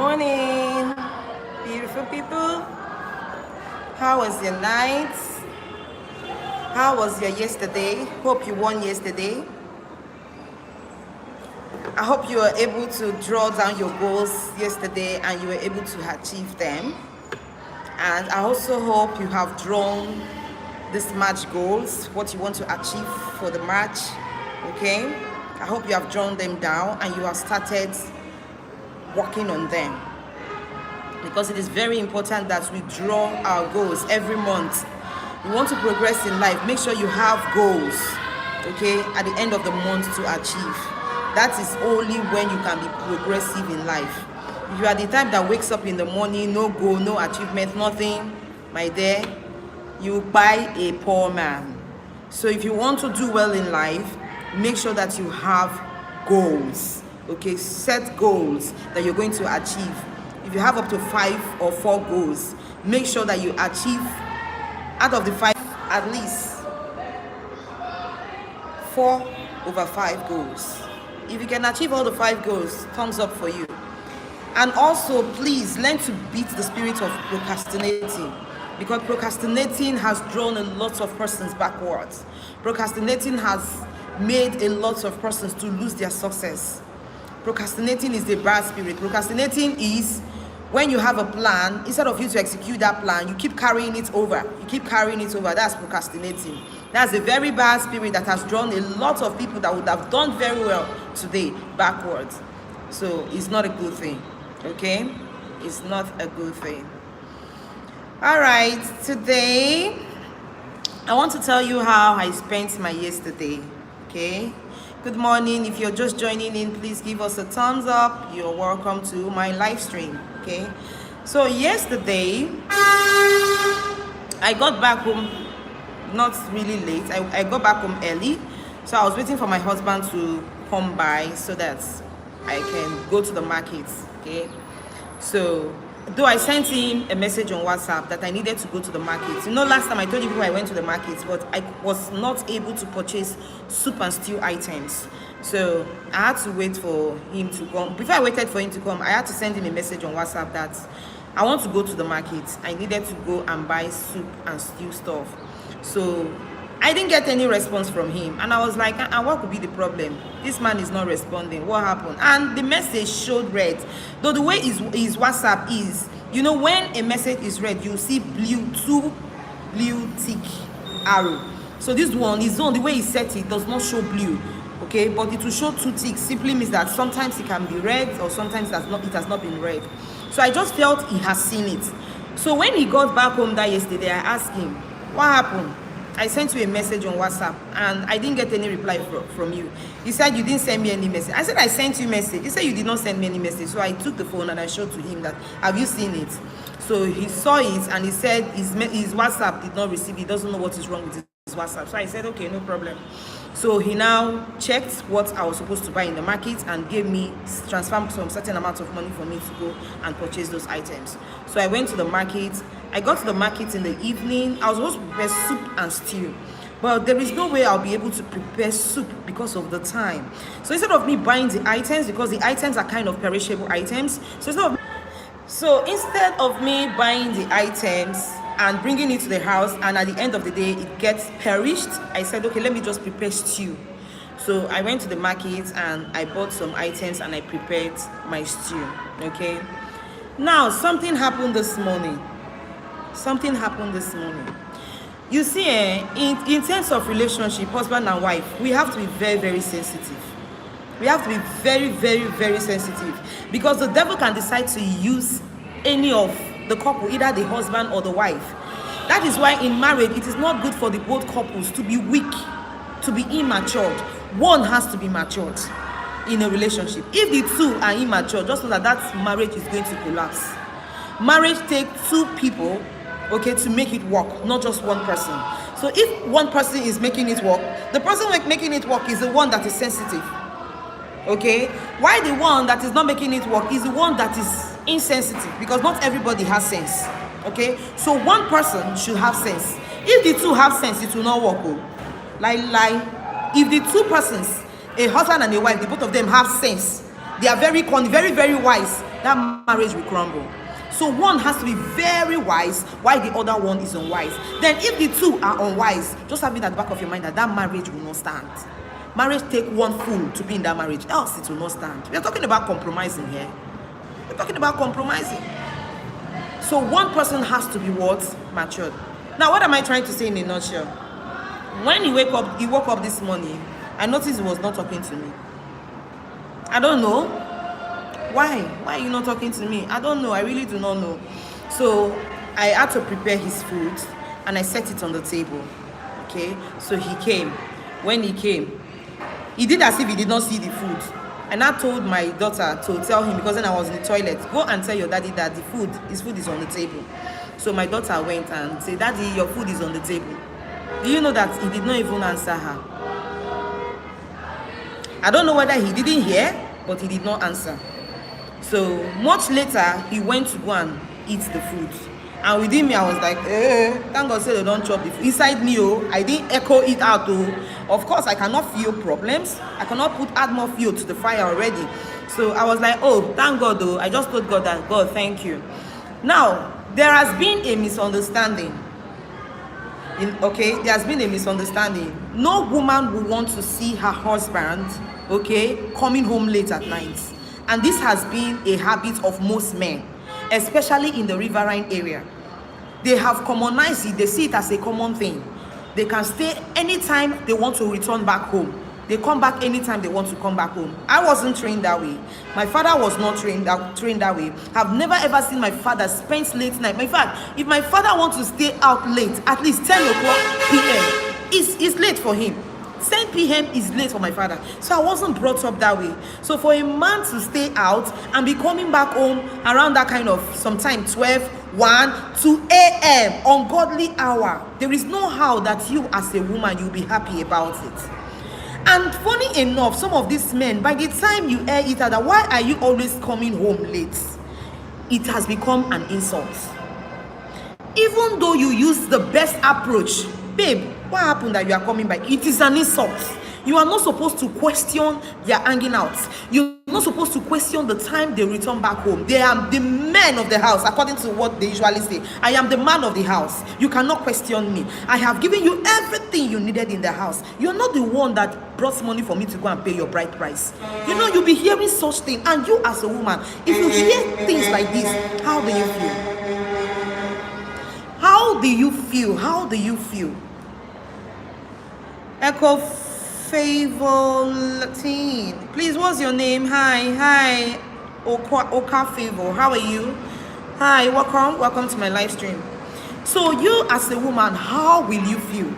morning, beautiful people. How was your night? How was your yesterday? Hope you won yesterday. I hope you were able to draw down your goals yesterday and you were able to achieve them. And I also hope you have drawn this March goals, what you want to achieve for the March. Okay? I hope you have drawn them down and you have started working on them, because it is very important that we draw our goals every month. You want to progress in life, make sure you have goals, okay, at the end of the month to achieve. That is only when you can be progressive in life. If you are the type that wakes up in the morning, no goal, no achievement, nothing, my dear, you buy a poor man. So if you want to do well in life, make sure that you have goals. Okay, set goals that you're going to achieve. If you have up to 5 or 4 goals, make sure that you achieve out of the 5 at least 4 over 5 goals. If you can achieve all the 5 goals, thumbs up for you. And also, please learn to beat the spirit of procrastinating, because procrastinating has drawn a lot of persons backwards. Procrastinating has made a lot of persons to lose their success. Procrastinating is the bad spirit. Procrastinating is when you have a plan, instead of you to execute that plan, you keep carrying it over. You keep carrying it over. That's procrastinating. That's a very bad spirit that has drawn a lot of people that would have done very well today backwards. So it's not a good thing. Okay? It's not a good thing. All right. Today, I want to tell you how I spent my yesterday. Okay? Good morning. If you're just joining in, please give us a thumbs up. You're welcome to my live stream. Okay, so yesterday I got back home not really late. I got back home early, so I was waiting for my husband to come by so that I can go to the market. Okay, so though I sent him a message on WhatsApp that I needed to go to the market. You know, last time I told you before I went to the market, but I was not able to purchase soup and stew items. So I had to wait for him to come. Before I waited for him to come, I had to send him a message on WhatsApp that I want to go to the market. I needed to go and buy soup and stew stuff. So I didn't get any response from him. And I was like, what could be the problem? This man is not responding. What happened? And the message showed red. Though the way his WhatsApp is, you know, when a message is red, you see two blue tick arrow. So this one is on the way he set it does not show blue. Okay, but it will show 2 ticks. Simply means that sometimes it can be red or sometimes it has not been read. So I just felt he has seen it. So when he got back home that yesterday, I asked him, what happened? I sent you a message on WhatsApp and I didn't get any reply from you. He said you didn't send me any message. I said I sent you a message. He said you did not send me any message. So I took the phone and I showed to him that, have you seen it? So he saw it and he said his WhatsApp did not receive it. He doesn't know what is wrong with his WhatsApp. So I said, okay, no problem. So he now checked what I was supposed to buy in the market and transferred some certain amount of money for me to go and purchase those items. So I went to the market. I got to the market in the evening. I was supposed to prepare soup and stew, but there is no way I'll be able to prepare soup because of the time. So instead of me buying the items, because the items are kind of perishable items, so instead of me buying the items and bringing it to the house and at the end of the day it gets perished, I said, okay, let me just prepare stew. So I went to the market and I bought some items and I prepared my stew. Okay, now something happened this morning. You see, in terms of relationship, husband and wife, we have to be very, very sensitive. We have to be very, very, very sensitive, because the devil can decide to use any of the couple, either the husband or the wife. That is why in marriage, it is not good for the both couples to be weak, to be immature. One has to be matured in a relationship. If the two are immature, just know that marriage is going to collapse. Marriage takes 2 people, okay, to make it work, not just one person. So if one person is making it work, the person making it work is the one that is sensitive. Okay, why the one that is not making it work is the one that is insensitive, because not everybody has sense. Okay, so one person should have sense. If the two have sense, it will not work. If the 2 persons, a husband and a wife, the both of them have sense, they are very, very, very wise, that marriage will crumble. So one has to be very wise while the other one is unwise. Then if the two are unwise, just have it at the back of your mind that that marriage will not stand. Marriage take one fool to be in that marriage, else it will not stand. We are talking about compromising here. We're talking about compromising. So one person has to be what? Matured. Now what am I trying to say in a nutshell? When he woke up this morning, I noticed he was not talking to me. I don't know. Why are you not talking to me? I don't know. I really do not know. So I had to prepare his food and I set it on the table. Okay, so he came. When he came, he did as if he did not see the food. And I told my daughter to tell him, because then I was in the toilet, go and tell your daddy that his food is on the table. So my daughter went and said, Daddy, your food is on the table. Do you know that he did not even answer her? I don't know whether he didn't hear, but he did not answer. So much later, he went to go and eat the food. And within me, I was like, thank God say they don't chop the food. Inside me, I didn't echo it out. Of course, I cannot feel problems. I cannot add more fuel to the fire already. So I was like, thank God though. I just told God that, God, thank you. Now, there has been a misunderstanding. There has been a misunderstanding. No woman will want to see her husband, coming home late at night. And this has been a habit of most men, especially in the riverine area. They have commonized it. They see it as a common thing. They can stay anytime they want to return back home. They come back anytime they want to come back home. I wasn't trained that way. My father was not trained that way. I've never ever seen my father spend late night. In fact, if my father wants to stay out late, at least 10 o'clock p.m., it's late for him. 10 p.m. is late for my father. So I wasn't brought up that way. So for a man to stay out and be coming back home around that kind of sometime 12, 1, 2 a.m. ungodly hour, there is no how that you as a woman you'll be happy about it. And funny enough, some of these men, by the time you hear it, that why are you always coming home late? It has become an insult. Even though you use the best approach, babe, what happened that you are coming back? It is an insult. You are not supposed to question their hanging out. You're not supposed to question the time they return back home. They are the men of the house, according to what they usually say. I am the man of the house. You cannot question me. I have given you everything you needed in the house. You're not the one that brought money for me to go and pay your bride price. You know, you'll be hearing such things. And you as a woman, if you hear things like this, how do you feel? How do you feel? How do you feel? Echo Favor Latin. Please, what's your name? Hi. Oka Favor. How are you? Hi, welcome to my live stream. So you as a woman, how will you feel?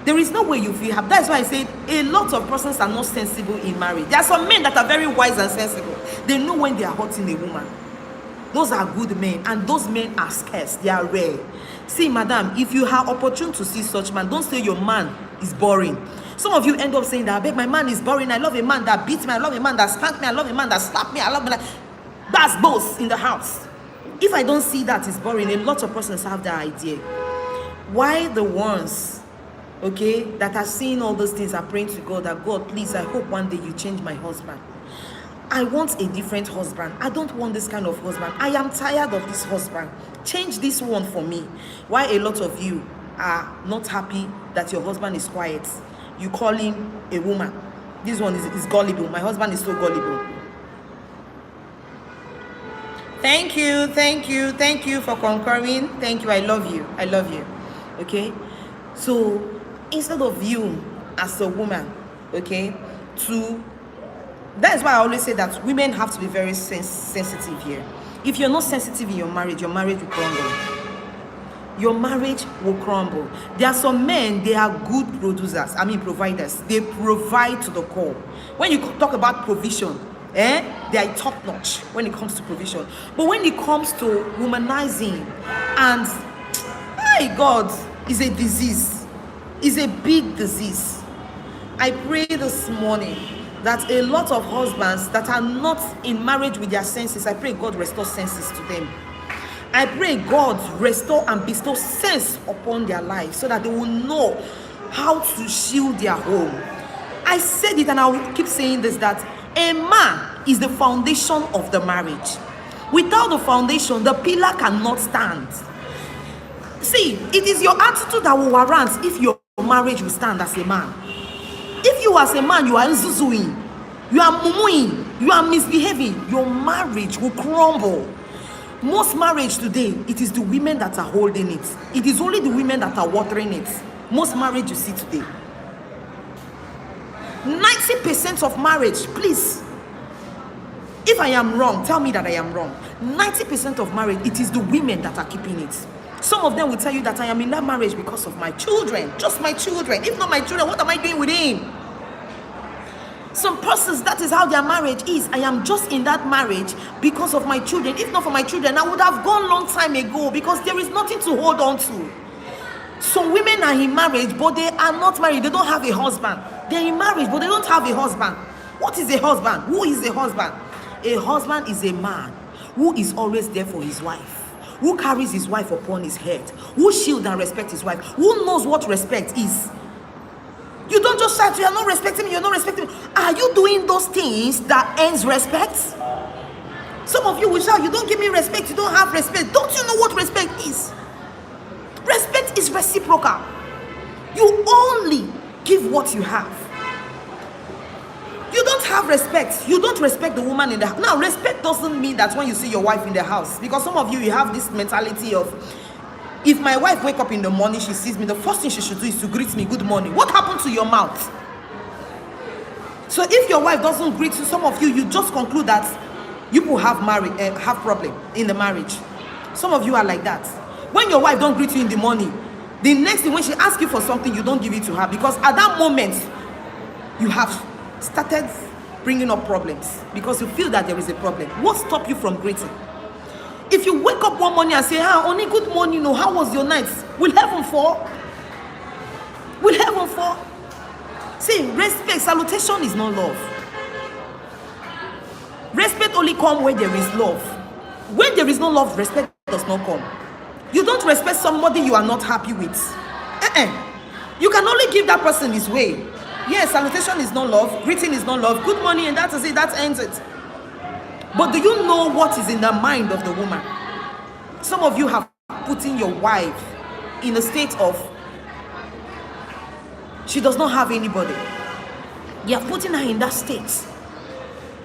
There is no way you feel happy. That's why I said a lot of persons are not sensible in marriage. There are some men that are very wise and sensible. They know when they are hurting a woman. Those are good men, and those men are scarce. They are rare. See, madam, if you have opportunity to see such man, don't say your man is boring. Some of you end up saying that, I beg, my man is boring. I love a man that beats me. I love a man that spanked me. I love a man that slapped me. I love me. That's both in the house. If I don't see that it's boring, a lot of persons have that idea. Why the ones, that are seeing all those things are praying to God that, God, please, I hope one day you change my husband. I want a different husband. I don't want this kind of husband. I am tired of this husband. Change this one for me. Why a lot of you are not happy that your husband is quiet? You call him a woman. This one is gullible. My husband is so gullible. Thank you for concurring. Thank you. I love you. Okay? So instead of you as a woman, that's why I always say that women have to be very sensitive here. If you're not sensitive in your marriage will crumble. Your marriage will crumble. There are some men, they are good providers. They provide to the core. When you talk about provision, they are top notch when it comes to provision. But when it comes to womanizing, and my God, is a disease. Is a big disease. I pray this morning that a lot of husbands that are not in marriage with their senses, I pray God restore senses to them. I pray God restore and bestow sense upon their life so that they will know how to shield their home. I said it and I will keep saying this, that a man is the foundation of the marriage. Without the foundation, the pillar cannot stand. See, it is your attitude that will warrant if your marriage will stand as a man. If you as a man, you are nzuzuing, you are mumuing, you are misbehaving, your marriage will crumble. Most marriage today, it is the women that are holding it. It is only the women that are watering it. Most marriage you see today. 90% of marriage, please, if I am wrong, tell me that I am wrong. 90% of marriage, it is the women that are keeping it. Some of them will tell you that I am in that marriage because of my children, just my children. If not my children, what am I doing with him? Some persons, that is how their marriage is. I am just in that marriage because of my children. If not for my children, I would have gone long time ago, because there is nothing to hold on to. Some women are in marriage, but they are not married. They don't have a husband. They're in marriage, but they don't have a husband. What is a husband? Who is a husband? A husband is a man who is always there for his wife, who carries his wife upon his head, who shields and respects his wife, who knows what respect is. You don't just shout, you're not respecting me, you're not respecting me. Are you doing those things that ends respect? Some of you will shout, you don't give me respect, you don't have respect. Don't you know what respect is? Respect is reciprocal. You only give what you have. You don't have respect. You don't respect the woman in the house. Now, respect doesn't mean that when you see your wife in the house, because some of you have this mentality of, if my wife wake up in the morning, she sees me, the first thing she should do is to greet me, good morning. What happened to your mouth? So if your wife doesn't greet you, some of you, you just conclude that you will have problem in the marriage. Some of you are like that. When your wife don't greet you in the morning, the next thing when she asks you for something, you don't give it to her, because at that moment, you have started bringing up problems because you feel that there is a problem. What stops you from greeting? If you wake up one morning and say, only good morning, no, how was your night? Will heaven fall? Will heaven fall? See, respect, salutation is not love. Respect only comes when there is love. When there is no love, respect does not come. You don't respect somebody you are not happy with. You can only give that person his way. Yes, salutation is not love, greeting is not love, good morning, and that is it, that ends it. But do you know what is in the mind of the woman? Some of you have put in your wife in a state of, she does not have anybody. You are putting her in that state.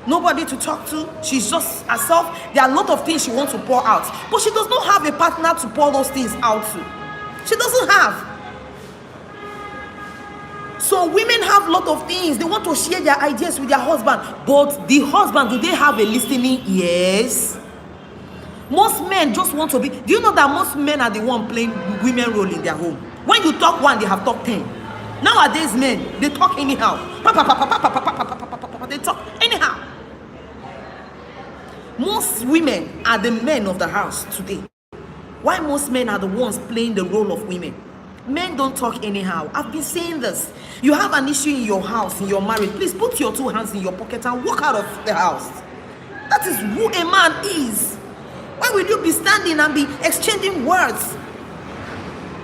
Nobody to talk to, she's just herself. There are a lot of things she wants to pour out, but she does not have a partner to pour those things out to. She doesn't have. So women have a lot of things. They want to share their ideas with their husband. But the husband, do they have a listening? Yes. Most men just want to be. Do you know that most men are the one playing women role in their home? When you talk one, they have talked 10. Nowadays, men, they talk anyhow. They talk anyhow. Most women are the men of the house today. Why most men are the ones playing the role of women? Men don't talk anyhow. I've been saying this. You have an issue in your house, in your marriage, please put your 2 hands in your pocket and walk out of the house. That is who a man is. Why will you be standing and be exchanging words?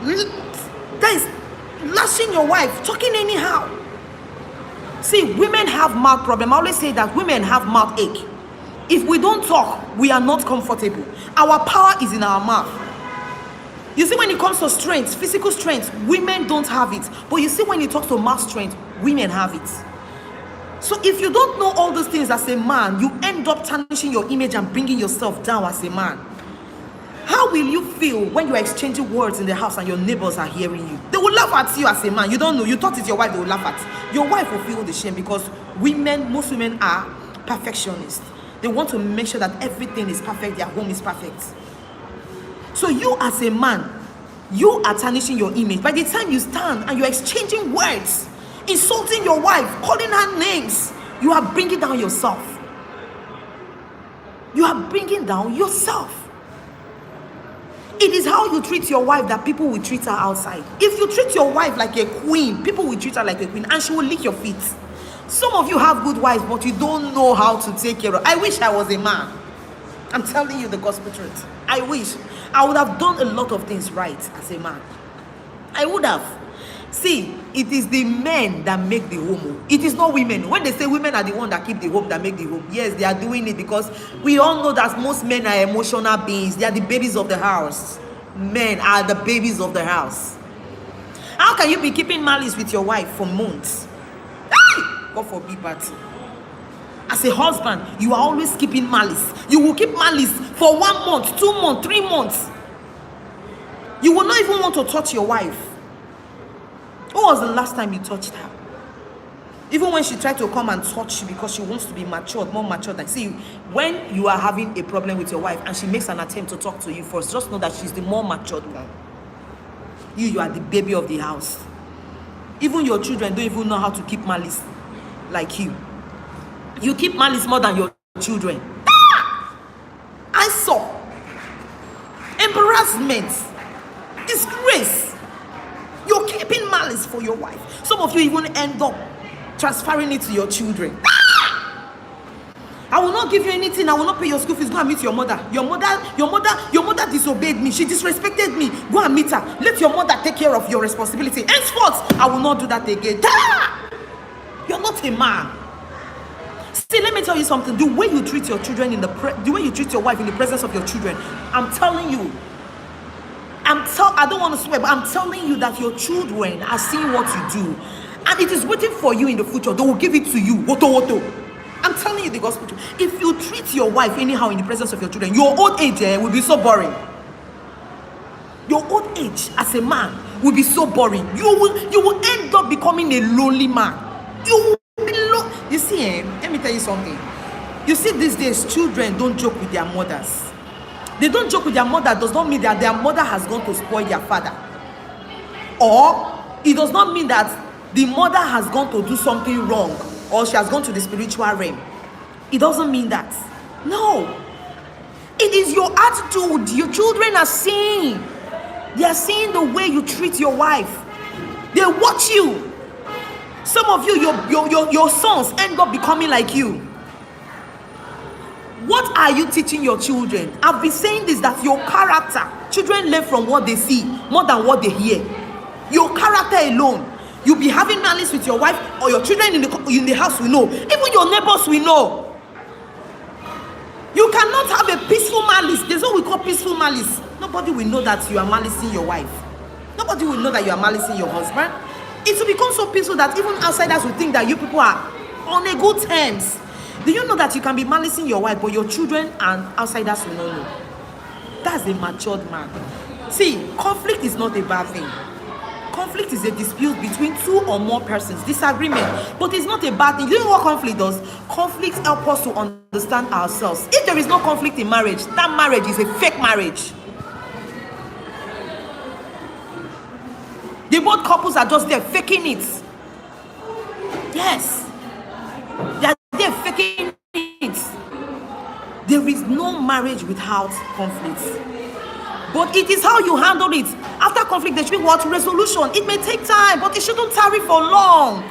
That is lashing your wife, talking anyhow. See, women have mouth problem. I always say that women have mouth ache. If we don't talk, we are not comfortable. Our power is in our mouth. You see, when it comes to strength, physical strength, women don't have it. But you see, when it talks to mouth strength, women have it. So if you don't know all those things as a man, you end up tarnishing your image and bringing yourself down as a man. How will you feel when you are exchanging words in the house and your neighbors are hearing you? They will laugh at you as a man. You don't know. You thought it's your wife, they will laugh at. Your wife will feel the shame, because most women are perfectionists. They want to make sure that everything is perfect, their home is perfect. So you as a man, you are tarnishing your image. By the time you stand and you're exchanging words, insulting your wife, calling her names, you are bringing down yourself. You are bringing down yourself. It is how you treat your wife that people will treat her outside. If you treat your wife like a queen, people will treat her like a queen, and she will lick your feet. Some of you have good wives, but you don't know how to take care of. I wish I was a man. I'm telling you the gospel truth. I wish I would have done a lot of things right as a man. I would have. See, it is the men that make the home. It is not women. When they say women are the one that keep the home, that make the home, yes, they are doing it because we all know that most men are emotional beings. They are the babies of the house. Men are the babies of the house. How can you be keeping malice with your wife for months? God forbid, but as a husband, you are always keeping malice. You will keep malice for 1 month, 2 months, 3 months. You will not even want to touch your wife. When was the last time you touched her? Even when she tried to come and touch you because she wants to be matured, more matured. Like, see, when you are having a problem with your wife and she makes an attempt to talk to you first, just know that she's the more matured one. You are the baby of the house. Even your children don't even know how to keep malice like you. You keep malice more than your children. I saw embarrassment, disgrace. You're keeping malice for your wife. Some of you even end up transferring it to your children. I will not give you anything. I will not pay your school fees. Go and meet your mother. Your mother disobeyed me. She disrespected me. Go and meet her. Let your mother take care of your responsibility. Henceforth, I will not do that again. You're not a man. See, let me tell you something. The way you treat your children the way you treat your wife in the presence of your children, I'm telling you. I don't want to swear, but I'm telling you that your children are seeing what you do, and it is waiting for you in the future. They will give it to you. Woto. I'm telling you the gospel truth. If you treat your wife anyhow in the presence of your children, your old age will be so boring. Your old age as a man will be so boring. You will end up becoming a lonely man. You will be lonely. You see, let me tell you something. You see, these days, children don't joke with their mothers. They don't joke with their mother does not mean that their mother has gone to spoil their father. Or it does not mean that the mother has gone to do something wrong or she has gone to the spiritual realm. It doesn't mean that. No. It is your attitude. Your children are seeing. They are seeing the way you treat your wife. They watch you. Some of you, your sons end up becoming like you. What are you teaching your children? I've been saying this, that your character, children learn from what they see more than what they hear. Your character alone. You'll be having malice with your wife, or your children in the house will know. Even your neighbors will know. You cannot have a peaceful malice. There's what we call peaceful malice. Nobody will know that you are malicing your wife. Nobody will know that you are malicing your husband. It will become so peaceful that even outsiders will think that you people are on a good terms. Do you know that you can be malicing your wife, but your children and outsiders will not know? That's a matured man. See, conflict is not a bad thing. Conflict is a dispute between two or more persons, disagreement, but it's not a bad thing. You know what conflict does? Conflict helps us to understand ourselves. If there is no conflict in marriage, that marriage is a fake marriage. The both couples are just there faking it. Yes. They're faking it. There is no marriage without conflict. But it is how you handle it. After conflict, there should be what? Resolution. It may take time, but it shouldn't tarry for long.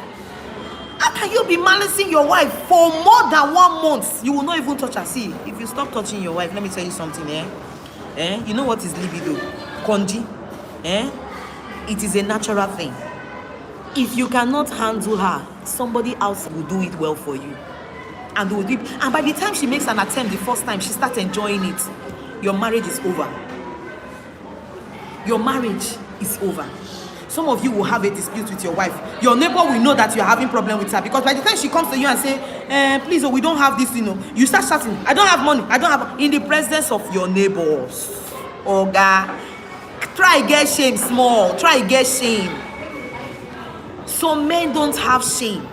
How can you be malicing your wife for more than 1 month? You will not even touch her. See, if you stop touching your wife, let me tell you something, you know what is libido? Konji. It is a natural thing. If you cannot handle her, somebody else will do it well for you. And by the time she makes an attempt the first time, she starts enjoying it. Your marriage is over. Your marriage is over. Some of you will have a dispute with your wife. Your neighbor will know that you're having problem with her, because by the time she comes to you and say, please, we don't have this, you start shouting, I don't have money, I don't have, in the presence of your neighbors. Oga, try get shame small, try get shame. Some men don't have shame.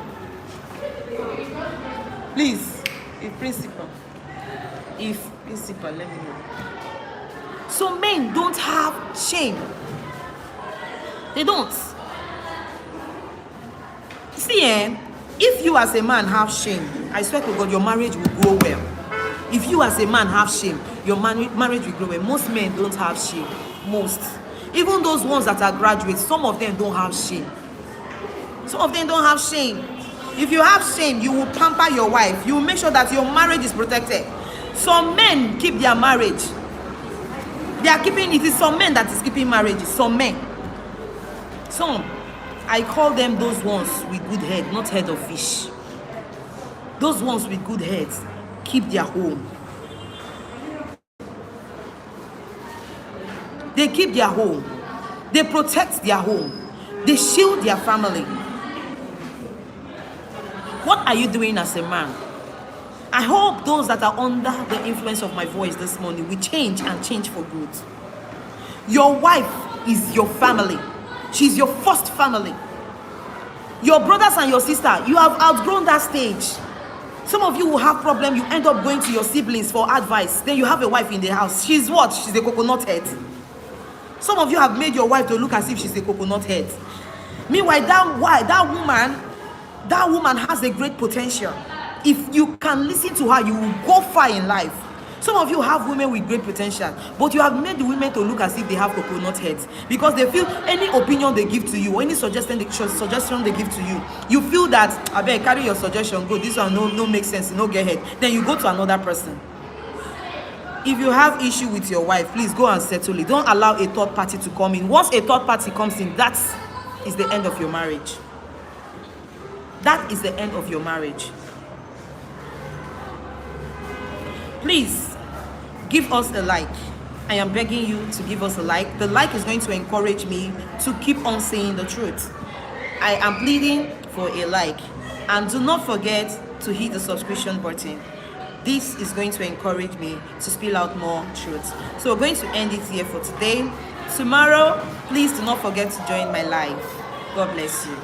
Please, if principal, let me know. Some men don't have shame. They don't. See, if you as a man have shame, I swear to God, your marriage will grow well. If you as a man have shame, your marriage will grow well. Most men don't have shame. Most. Even those ones that are graduates, some of them don't have shame. Some of them don't have shame. If you have shame, you will pamper your wife. You will make sure that your marriage is protected. Some men keep their marriage. They are keeping, it is some men that is keeping marriages. Some men. Some. I call them those ones with good head, not head of fish. Those ones with good heads keep their home. They keep their home. They protect their home. They shield their family. What are you doing as a man? I hope those that are under the influence of my voice this morning will change and change for good. Your wife is your family. She's your first family. Your brothers and your sister, you have outgrown that stage. Some of you will have problem. You end up going to your siblings for advice. Then you have a wife in the house. She's what? She's a coconut head. Some of you have made your wife to look as if she's a coconut head. Meanwhile, that woman has a great potential. If you can listen to her, you will go far in life. Some of you have women with great potential, but you have made the women to look as if they have coconut heads because they feel any opinion they give to you or any suggestion they give to you, you feel that I beg carry your suggestion, go, this one no make sense, no get head. Then you go to another person. If you have issue with your wife, please go and settle it. Don't allow a third party to come in. Once a third party comes in, that is the end of your marriage. That is the end of your marriage. Please give us a like. I am begging you to give us a like. The like is going to encourage me to keep on saying the truth. I am pleading for a like. And do not forget to hit the subscription button. This is going to encourage me to spill out more truth. So we're going to end it here for today. Tomorrow, please do not forget to join my live. God bless you.